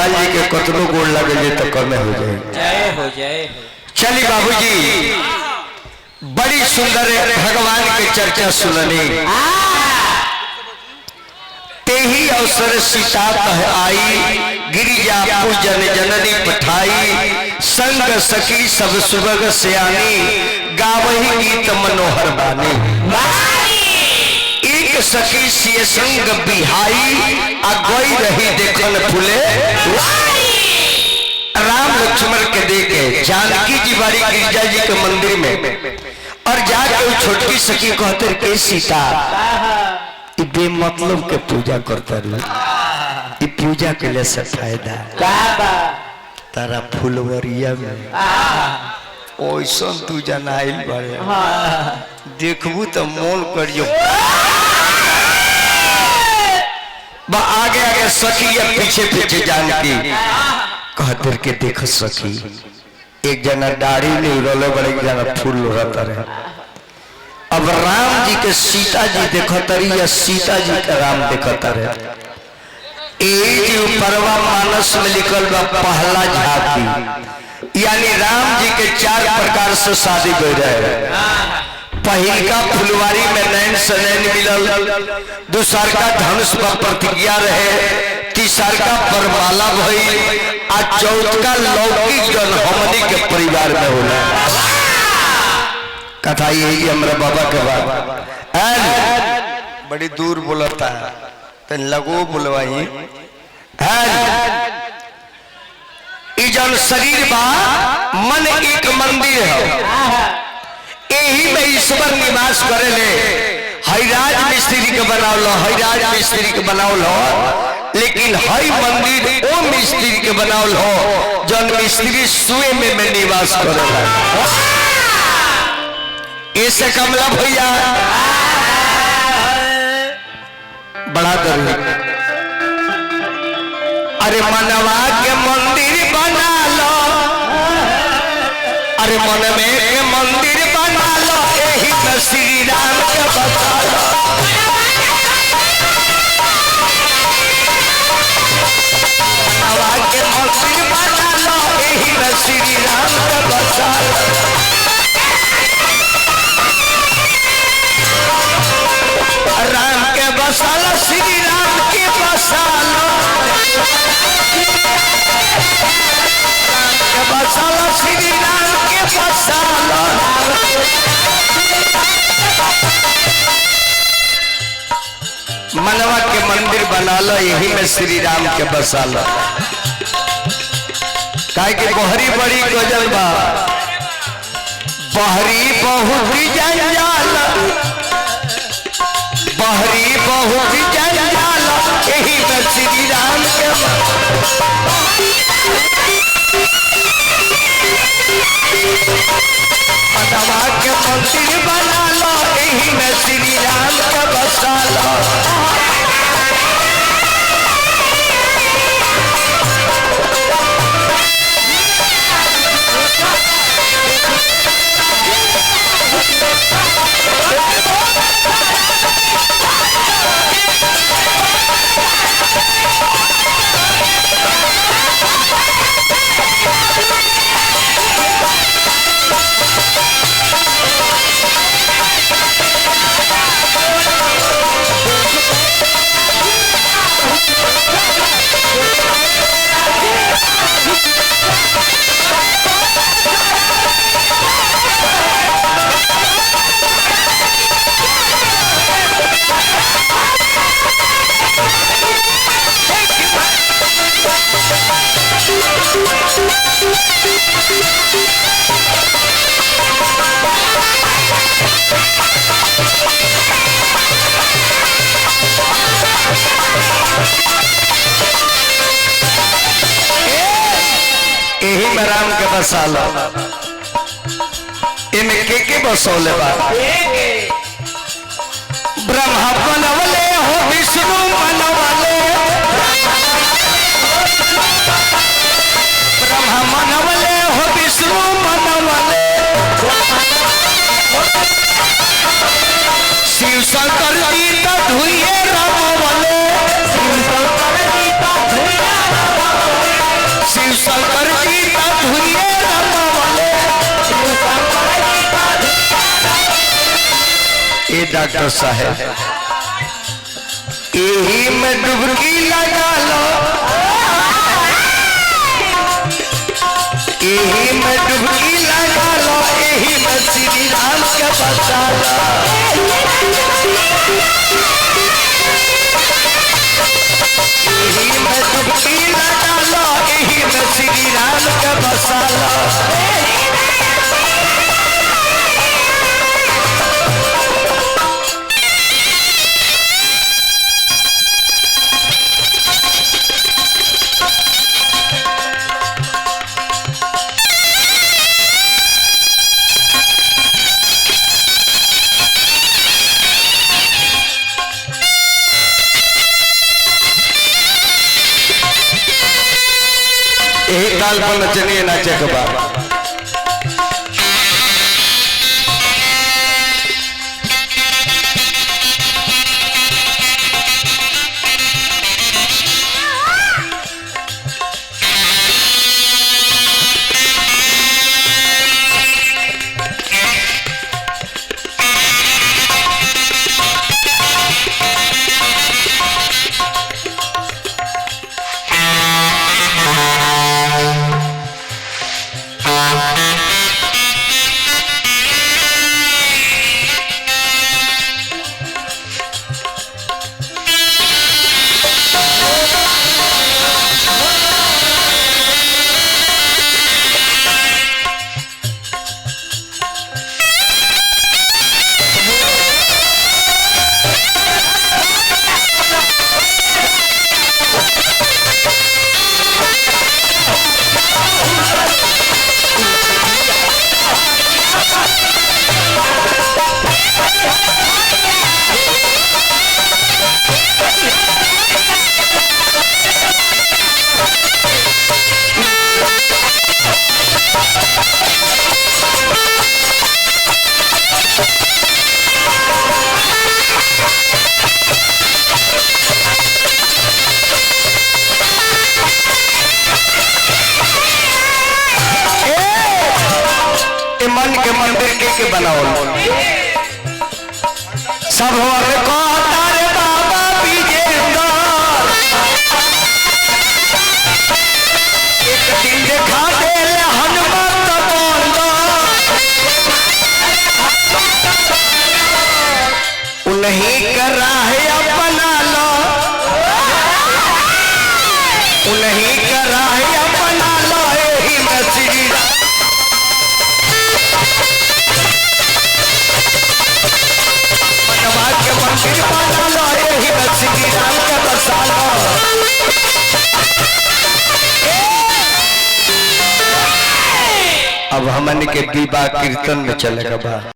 गोपाल जी के कतनो गोड़ लगे तो कमे हो जाए। जय हो जय हो। चली बाबूजी बड़ी सुंदर भगवान के चर्चा सुनने ते ही अवसर सीता कह आई गिरिजा पूजन जननी पठाई संग सखी सब सुबह सयानी गावही गीत मनोहर बानी एक सखी सिय संग बिहाई अगोई रही देखन फूले राम लक्ष्मण के देखे जानकी जी बारी गिरिजा जी के मंदिर में और जाके छोटकी सखी कहते के सीता बेमतलब के पूजा करता रही पूजा के लिए से फायदा तारा फुलवरिया में ओइसा तू जनाइल बड़े देखबू तो मोल करियो आगे आगे सखी या पीछे पीछे जानकी कहते के देख सखी एक जना दाढ़ी नहीं रोले बड़े एक जना फूल रहता रहे। अब राम जी के सीता जी देखतरी या सीता जी के राम देखता रहे। परवा मानस में लिखल बा पहला झांकी यानी राम जी के 4 प्रकार से शादी हो रहे। पहिलका फुलवारी में नैन से नैन मिलल, दूसर का धनुष पर प्रतिज्ञा रहे, तीसर का परमाला भई आ चौथ का लौकिक जन हमनी के परिवार में होला। कथा यही हमारे बाबा के बाद बड़ी दूर बोलता है तो लगो बुलवाई जन शरीर बा मन एक मंदिर है यही में ईश्वर निवास करे ले। हरिराज मिस्त्री के बनावल हरिराज मिस्त्री के बनावल हो लेकिन हरि मंदिर ओ मिस्त्री के बनावल हो जन मिस्त्री सुए में निवास करे ऐसे कमला भैया बड़ा दर्द। अरे मनवा के मंदिर बना लो, अरे मन में के मंदिर बना लो यही तो श्री राम के बता लो। मनवा के मंदिर बना लो यही तो श्री राम के बता लो। राम के बसालो श्री राम के बसालो, राम के बसालो श्री राम के बसालो। मनवा के मंदिर बना लो यही में श्री राम के बसालो। काहे कि बहरी बड़ी गजल बा बहरी बहुत जंजाल, बहरी बहुत जंजाल यही में श्री राम के मनवा के मंदिर बना लो यही में श्री राम के बसा लो। यही में राम के बसालो इनमें के बसौले बा ब्रह्मा बनवले हो विष्णु बनवले, ब्रह्मा बनवले हो विष्णु बनवले, शिव शंकर जी तो धुइए राम बोले, शिव शंकर जी तो धुइए राम बोले। डॉक्टर साहब यही में डुबकी लगा लो, यही में डुबकी लगा लो, यही में श्री राम के बचा लो, यही में डुबकी लगा लो, यही में श्री राम के बचा लो। यही ताल पर नचनिए नाचे के बाद मन के मंदिर के बनाओ सब हमारे तारे बाबा विजेंद्र एक दिन देखा दे हनुमत उन्हीं कर रहा है अपना लो, उन्हीं कर रहा है अपना लो, यही में श्री राम मंदिर बना लो, यही में श्री राम का बसा लो। अब हमन के विवाह कीर्तन में चलेगा बा।